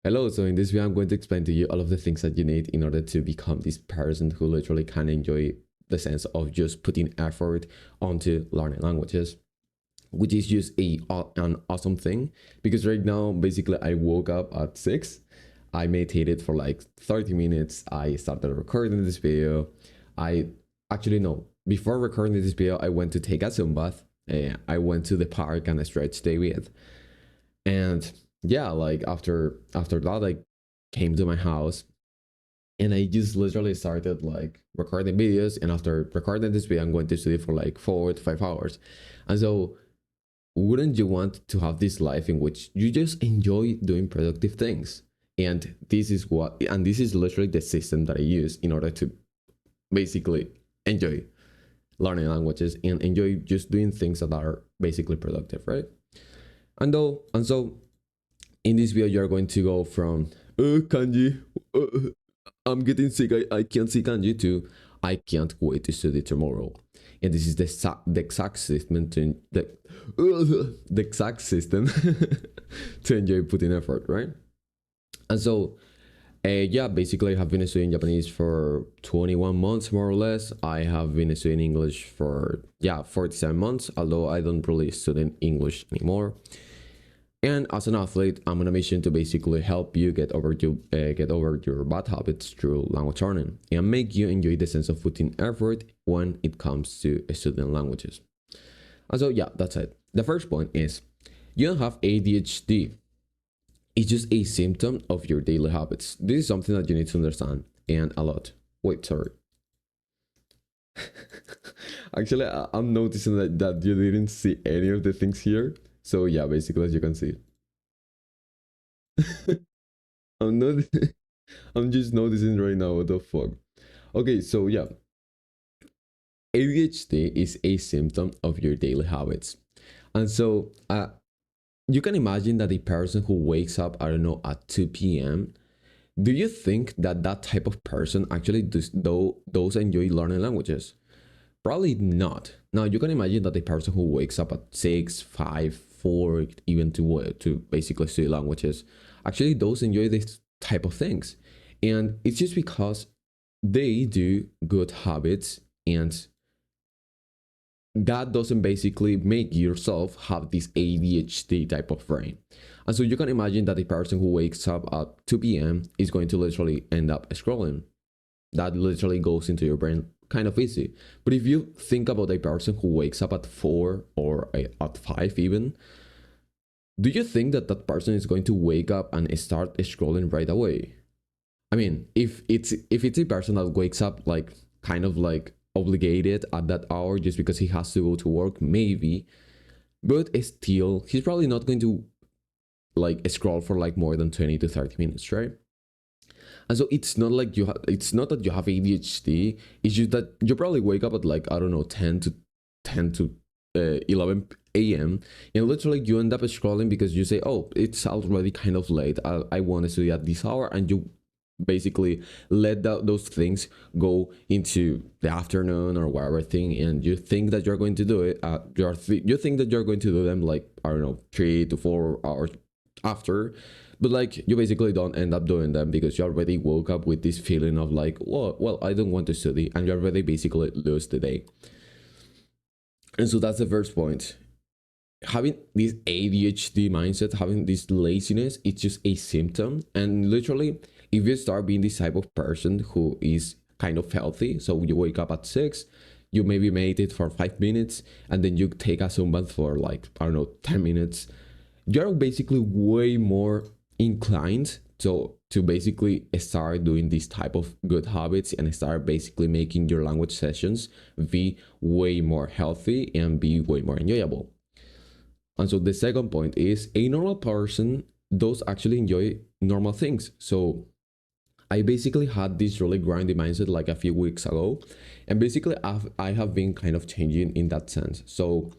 Hello, so in this video, I'm going to explain to you all of the things that you need in order to become this person who literally can enjoy the sense of just putting effort onto learning languages, which is just an awesome thing. Because right now, basically, I woke up at 6, I meditated for like 30 minutes, I started recording this video. I actually, no, before recording this video, I went to take a sun bath. I went to the park and I stretched David. And yeah, like after that, I came to my house and I just literally started like recording videos. And after recording this video, I'm going to study for like 4 to 5 hours. And so, wouldn't you want to have this life in which you just enjoy doing productive things? And this is literally the system that I use in order to basically enjoy learning languages and enjoy just doing things that are basically productive, right? And so in this video, you're going to go from kanji, I'm getting sick, I can't see kanji, to I can't wait to study tomorrow. And this is the exact system the exact system to enjoy putting effort, right? And so, yeah, basically, I have been studying Japanese for 21 months, more or less. I have been studying English for, yeah, 47 months, although I don't really study English anymore. And as an athlete, I'm on a mission to basically help you get over your bad habits through language learning and make you enjoy the sense of putting effort when it comes to studying languages. And so yeah, that's it. The first point is you don't have ADHD. It's just a symptom of your daily habits. This is something that you need to understand, and a lot. Wait, sorry. Actually, I'm noticing that you didn't see any of the things here. So yeah, basically, as you can see, I'm not. I'm just noticing right now. What the fuck? Okay, so yeah, ADHD is a symptom of your daily habits, and so you can imagine that a person who wakes up, I don't know, at 2 p.m. Do you think that that type of person actually does enjoy learning languages? Probably not. Now you can imagine that a person who wakes up at 6, 5, 4, even to basically study languages actually does enjoy this type of things. And it's just because they do good habits, and that doesn't basically make yourself have this ADHD type of brain. And so you can imagine that a person who wakes up at 2 p.m. is going to literally end up scrolling. That literally goes into your brain kind of easy. But if you think about a person who wakes up at 4 or at 5 even, do you think that that person is going to wake up and start scrolling right away? I mean, if it's a person that wakes up like kind of like obligated at that hour just because he has to go to work, maybe, but still, he's probably not going to like scroll for like more than 20 to 30 minutes, right? And so it's not like it's not that you have ADHD. It's just that you probably wake up at like, I don't know, 10 to 11 a.m. and literally you end up scrolling because you say, oh, it's already kind of late. I want to study at this hour, and you basically let those things go into the afternoon or whatever thing, and you think that you're going to do it. You think that you're going to do them like, I don't know, 3 to 4 hours after, but like you basically don't end up doing them because you already woke up with this feeling of like, well, I don't want to study, and you already basically lose the day. And so that's the first point. Having this ADHD mindset, having this laziness, it's just a symptom. And literally, if you start being this type of person who is kind of healthy, so you wake up at 6, you maybe meditate for 5 minutes, and then you take a sunbath for like, I don't know, 10 minutes, you're basically way more inclined to basically start doing this type of good habits and start basically making your language sessions be way more healthy and be way more enjoyable. And so the second point is a normal person does actually enjoy normal things. So I basically had this really grindy mindset like a few weeks ago, and basically I have been kind of changing in that sense. So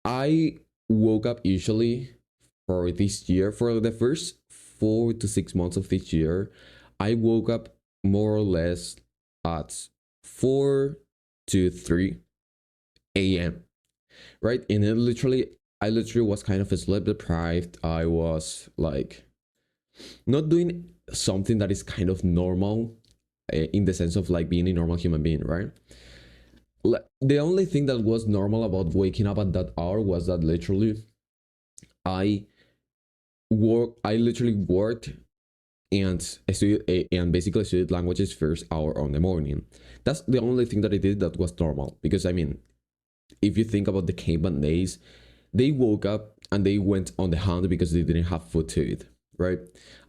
I woke up usually for this year, for the first 4 to 6 months of this year, I woke up more or less at 4 to 3 a.m. Right? I literally was kind of sleep deprived. I was like, not doing something that is kind of normal, in the sense of like being a normal human being, right? The only thing that was normal about waking up at that hour was that literally I I literally worked and studied, and basically studied languages first hour on the morning. That's the only thing that I did that was normal. Because I mean, if you think about the caveman days, they woke up and they went on the hunt because they didn't have food to eat, right?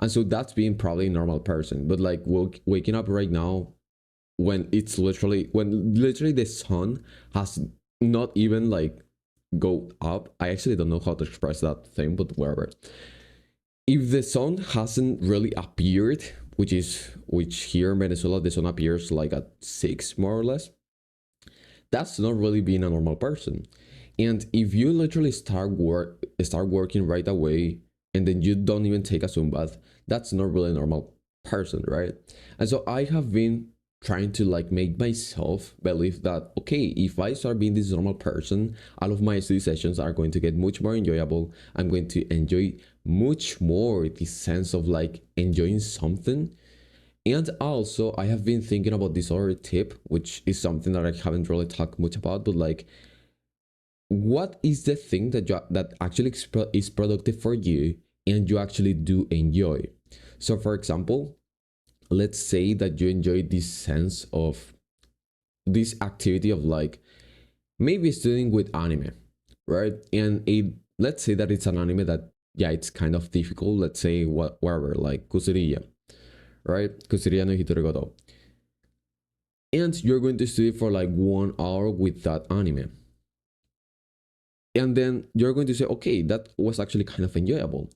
And so that's being probably a normal person. But like waking up right now, when literally the sun has not even like go up. I actually don't know how to express that thing, but whatever. If the sun hasn't really appeared, which here in Venezuela the sun appears like at 6 more or less, that's not really being a normal person. And if you literally start working right away and then you don't even take a sun bath, that's not really a normal person, right? And so I have been trying to like make myself believe that okay, if I start being this normal person, all of my study sessions are going to get much more enjoyable. I'm going to enjoy much more this sense of like enjoying something. And also, I have been thinking about this other tip, which is something that I haven't really talked much about, but like, what is the thing that actually is productive for you and you actually do enjoy? So, for example, let's say that you enjoy this sense of this activity of like maybe studying with anime, right? And let's say that it's an anime that yeah, it's kind of difficult. Let's say whatever, like Kusuriya, right? Kusuriya no Hitorogoto. And you're going to study for like 1 hour with that anime. And then you're going to say, okay, that was actually kind of enjoyable.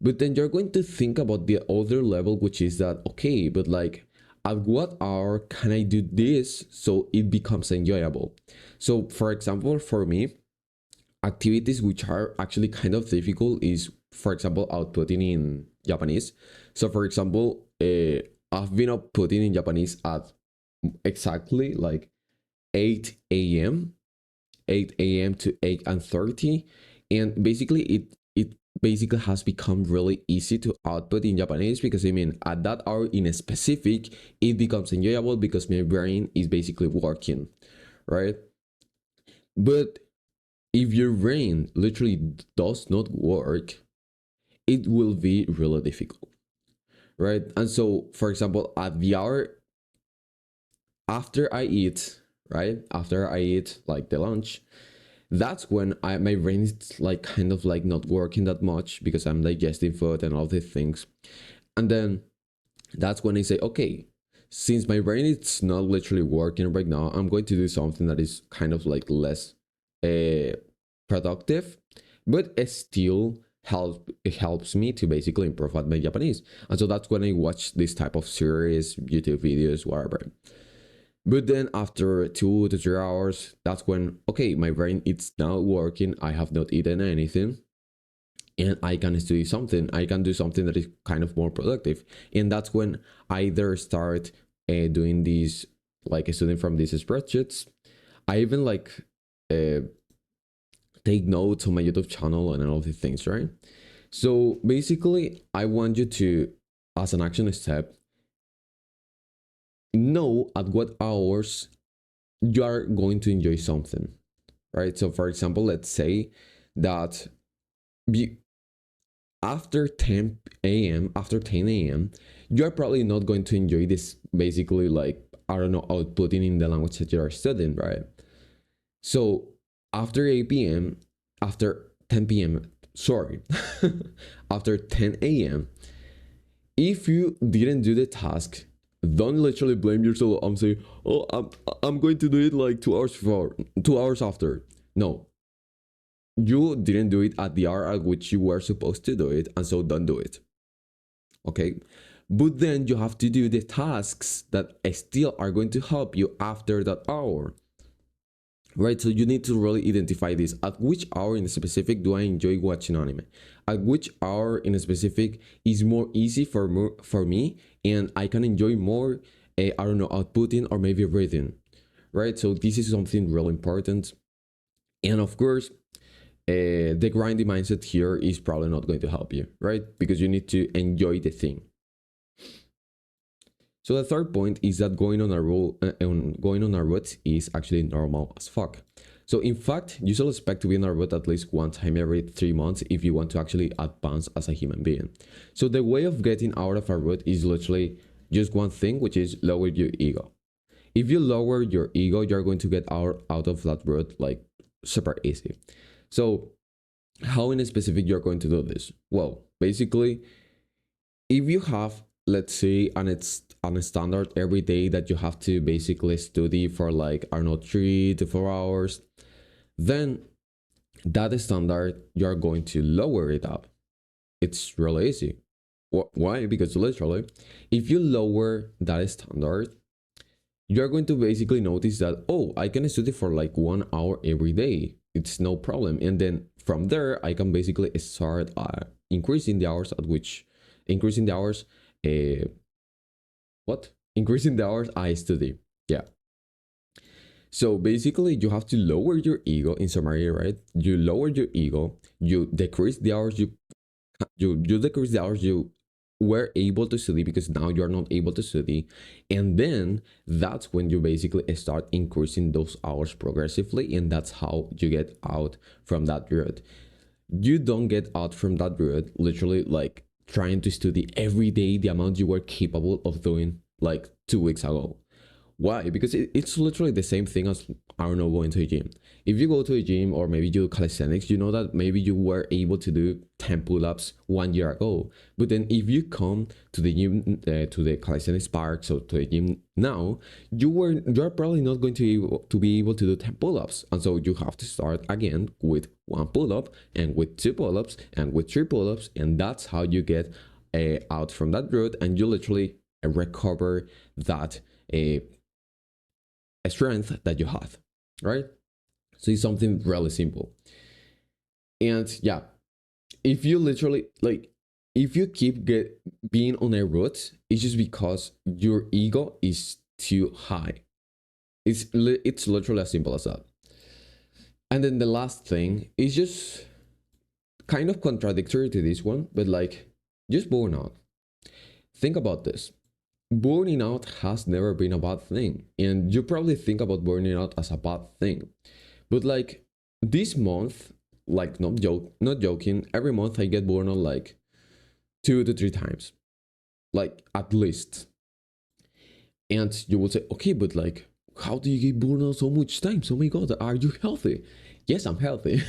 But then you're going to think about the other level, which is that, okay, but like, at what hour can I do this so it becomes enjoyable? So, for example, for me, activities which are actually kind of difficult is, for example, outputting in Japanese. So, for example, I've been outputting in Japanese at exactly like 8 a.m. 8 a.m. to 8:30, and basically it basically has become really easy to output in Japanese because I mean at that hour in a specific it becomes enjoyable because my brain is basically working, right? But if your brain literally does not work, it will be really difficult, right? And so, for example, at the hour after I eat, right? After I eat like the lunch, that's when my brain is like kind of like not working that much because I'm digesting food and all these things. And then that's when I say, okay, since my brain is not literally working right now, I'm going to do something that is kind of like less uh, productive, but it still it helps me to basically improve at my Japanese. And so that's when I watch this type of series, YouTube videos, whatever. But then after 2 to 3 hours, that's when, okay, my brain it's now working. I have not eaten anything and I can study something. I can do something that is kind of more productive. And that's when I either start doing these, like studying from these spreadsheets. I even like uh, take notes on my YouTube channel and all these things, right? So basically, I want you to, as an action step, know at what hours you are going to enjoy something, right? So, for example, let's say that after 10 a.m., after 10 a.m., you're probably not going to enjoy this basically like, I don't know, outputting in the language that you're studying, right? So, after 8 p.m., after 10 p.m., sorry, after 10 a.m., if you didn't do the task, don't literally blame yourself. I'm saying, oh, I'm going to do it like 2 hours before, 2 hours after. No, you didn't do it at the hour at which you were supposed to do it, and so don't do it. Okay? But then you have to do the tasks that still are going to help you after that hour. Right, so you need to really identify this. At which hour in specific do I enjoy watching anime? At which hour in specific is more easy for me and I can enjoy more, I don't know, outputting or maybe reading, right? So this is something really important. And of course, the grindy mindset here is probably not going to help you, right? Because you need to enjoy the thing. So the third point is that going on a route is actually normal as fuck. So in fact, you should expect to be on a route at least one time every 3 months if you want to actually advance as a human being. So the way of getting out of a route is literally just one thing, which is lower your ego. If you lower your ego, you're going to get out of that route like super easy. So how in specific you're going to do this? Well, basically, if you have, let's say, it's on a standard every day that you have to basically study for like, I don't know, 3 to 4 hours, then that standard, you're going to lower it up. It's really easy. Why? Because literally, if you lower that standard, you're going to basically notice that, oh, I can study for like 1 hour every day. It's no problem. And then from there, I can basically start increasing the hours increasing the hours I study. Yeah. So basically, you have to lower your ego in summary, right? You lower your ego, you decrease the hours you decrease the hours you were able to study because now you're not able to study, and then that's when you basically start increasing those hours progressively, and that's how you get out from that route. You don't get out from that route literally like trying to study every day the amount you were capable of doing like 2 weeks ago. Why? Because it's literally the same thing as, I don't know, going to a gym. If you go to a gym or maybe you do calisthenics, you know that maybe you were able to do 10 pull-ups 1 year ago. But then if you come to the gym, to the calisthenics park, so to the gym now, you're probably not going to be able to do 10 pull-ups. And so you have to start again with 1 pull-up and with 2 pull-ups and with 3 pull-ups. And that's how you get out from that route, and you literally recover that strength that you have, right? So it's something really simple. And yeah, if you literally like, if you keep being on a route, it's just because your ego is too high. It's literally as simple as that. And then the last thing is just kind of contradictory to this one, but like, just burnout. Think about this. Burning out has never been a bad thing, and you probably think about burning out as a bad thing, but like this month, like not joking, every month I get burned out like 2 to 3 times, like at least. And you will say, okay, but like, how do you get burned out so much times? Oh my god, are you healthy? Yes, I'm healthy.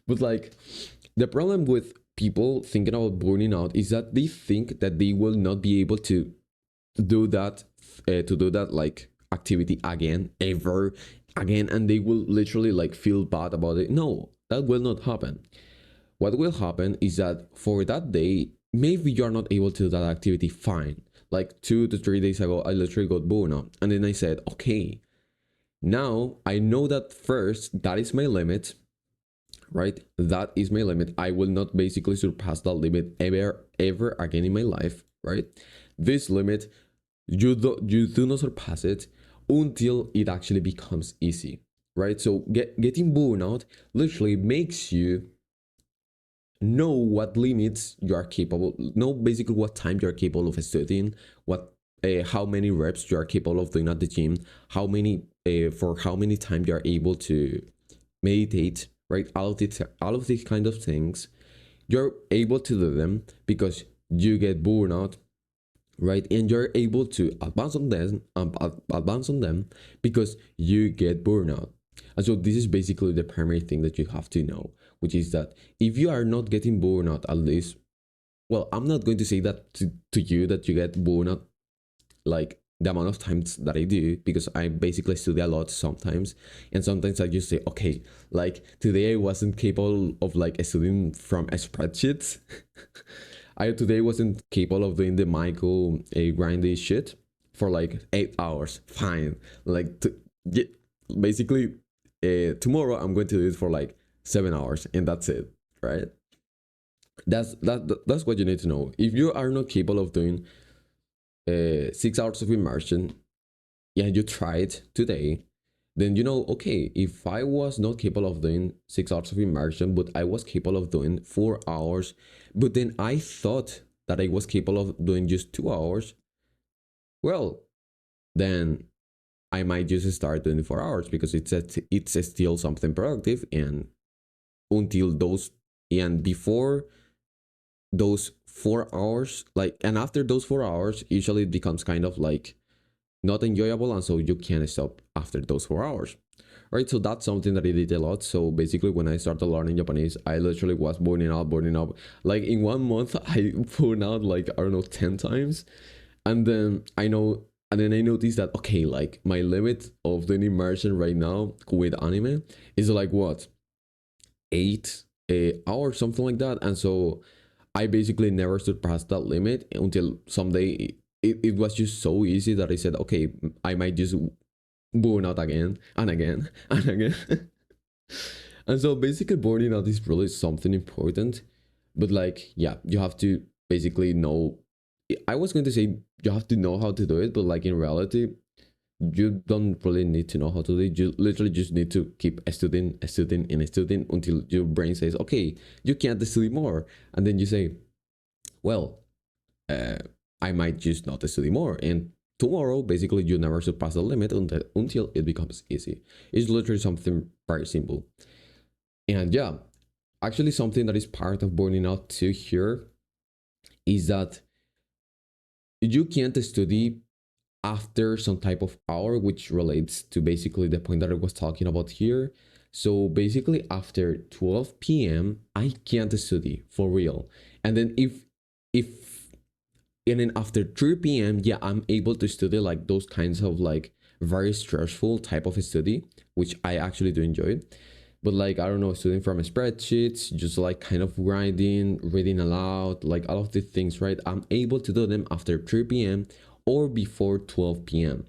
But like, the problem with people thinking about burning out is that they think that they will not be able to do that like activity again ever again, and they will literally like feel bad about it. No, that will not happen. What will happen is that for that day, maybe you're not able to do that activity, fine. Like 2 to 3 days ago, I literally got burnout, and then I said, okay, now I know that first, that is my limit, right? That is my limit. I will not basically surpass that limit ever again in my life, right? This limit, you do not surpass it until it actually becomes easy, right? So getting burnout literally makes you know what limits you are capable, know basically what time you are capable of studying, what how many reps you are capable of doing at the gym, how many for how many time you are able to meditate, right? All of these kind of things, you're able to do them because you get burnout, right? And you're able to advance on them because you get burnout. And so this is basically the primary thing that you have to know, which is that if you are not getting burnout, at least, well, I'm not going to say that to you that you get burnout like the amount of times that I do, because I basically study a lot sometimes, and sometimes I just say, okay, like today I wasn't capable of like studying from a spreadsheet. I today wasn't capable of doing the micro grindy shit for like 8 hours. Fine, like basically tomorrow I'm going to do it for like 7 hours, and that's it, right? That's what you need to know. If you are not capable of doing 6 hours of immersion, yeah, you try it today, then you know, okay, if I was not capable of doing 6 hours of immersion, but I was capable of doing 4 hours, but then I thought that I was capable of doing just 2 hours, well, then I might just start doing 4 hours because it's still something productive. And until those, and before those 4 hours, like, and after those 4 hours, usually it becomes kind of like not enjoyable, and so you can't stop after those 4 hours, right? So that's something that I did a lot. So basically, when I started learning Japanese, I literally was burning out. Like in 1 month, I burned out like, I don't know, 10 times. And then I noticed that, okay, like my limit of doing immersion right now with anime is like what, 8 hours, something like that. And so I basically never surpassed that limit until someday it was just so easy that I said, okay, I might just burn out again and again and again. And so basically burning out is really something important. But like, yeah, you have to basically know. I was going to say you have to know how to do it, but like in reality, you don't really need to know how to do it. You literally just need to keep studying, studying, and studying until your brain says, okay, you can't study more. And then you say, well, uh, I might just not study more. And tomorrow, basically, you never surpass the limit until it becomes easy. It's literally something very simple. And yeah, actually, something that is part of burning out too here is that you can't study after some type of hour, which relates to basically the point that I was talking about here. So basically, after 12 p.m., I can't study for real. And then if and then after 3 p.m., yeah, I'm able to study like those kinds of like very stressful type of study, which I actually do enjoy. But like, I don't know, studying from spreadsheets, just like kind of grinding, reading aloud, like all of these things, right? I'm able to do them after 3 p.m. or before 12 p.m.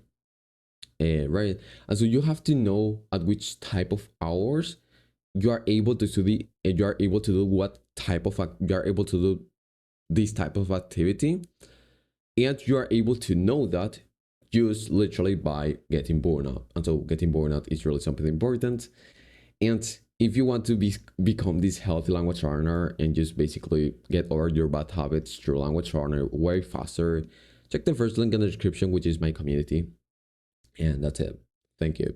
Right? And so you have to know at which type of hours you are able to study, and you are able to do what type of you are able to do this type of activity, and you are able to know that just literally by getting burned out. And so getting burned out is really something important. And if you want to become this healthy language learner and just basically get over your bad habits through language learner way faster, check the first link in the description, which is my community. And that's it. Thank you.